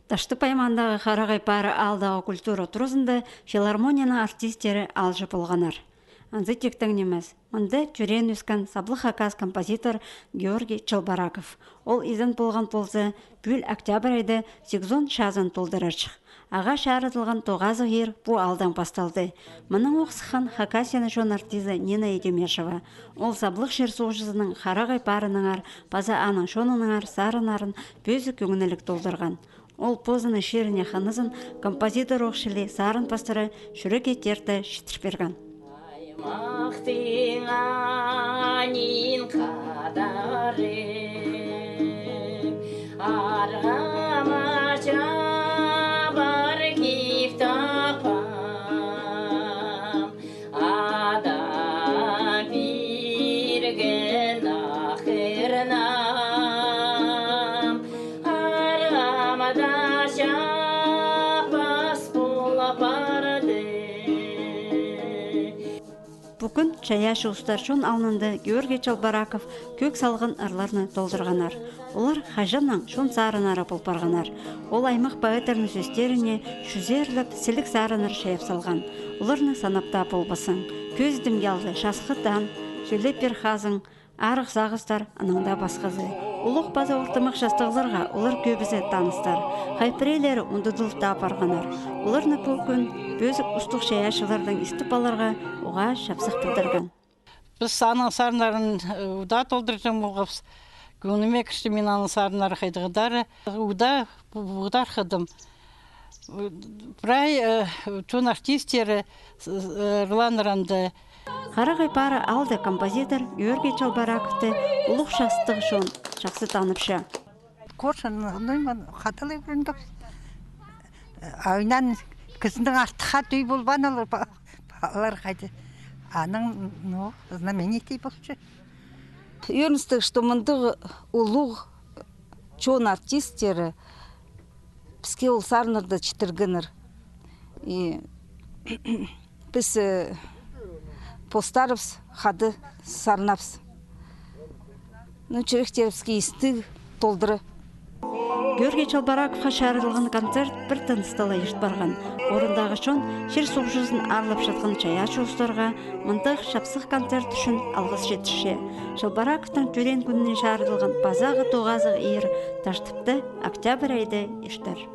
Ташты паймандағы Қарағай пары алдағы культура тұрызында филармонияның артистері алжы болғанар. Анзы тектің неміз. Мұнды түрен өскен саблы хакас композитор Георгий Чалбараков. Ол изін болған болсы, бүл октябрь айды 8 шазын толдырарчық. Аға шарытылған тоғазы ер бұ алдан басталды. Мұның оқсыхан хакасияны жон артизы Нина Едемешева. Ол саблық шер соғжызының Қарағай парыныңар, база аның шоныныңар, сарынарын бөзі көңінілік толдырған. Ол позыны шеріне ханызын композитор оқшылы сарын пастыры шүрек етерді шытышперген. Аймақтың анин қадары арғама жабар кеп тапам адам берген ақырнам арғамада жапас бола барды. Бүгін чаяшы ұстаршын алынды Георгий Чалбараков көк салғын ырларны толдырғанар. Олар хажанның шон сарынары болпарғанар. Ол аймақ поэтерінің сөздеріне шүзерліп сілік сарыныр шайып салған. Оларны санапта болбасын. Көздім ялды шасқыттан, сөйлеп бір хазың, арық сағыздар анаңда басқызы. Улық база ортымақ жастығыларға олар көбізі таныстар. Хайпірелері ұндыдылықта апарғанар. Оларны бұл күн бөзік ұстық шаяшылардың істіп аларға оға шапсық білдірген. Біз аның сарындарын ұда толдырдың мұғыз. Көңіме кішті мен аның сарындары қайдығыдары. Ұдар қыдым. Бірай чон артистері ұрланырынды. Қарағай пары алды композитор Георгий Чалбараковты ұлық шастығы шон жақсы таныпшы. Коршын қатылы біріндік. Айнан кізінің артыға дүй болбан алар қайды. Аның, мен етей болшы. Ерністік, что мұндығы ұлық чон артистері бізге ол сарнырды чітіргінір. Біз постарывс, хады сарнапс. Черектерівске істі толдыры. Георгий Чалбараковқа шарылған концерт бір тыныстала ешт барған. Орындағы шон шер соғжызын арлап жатқан чаяшы ұстарға мұндық шапсық концерт үшін алғыс жетіші. Чалбараковтың түрен күнінен шарылған базағы тоғазы ер таштыпты октябрь айды ештір.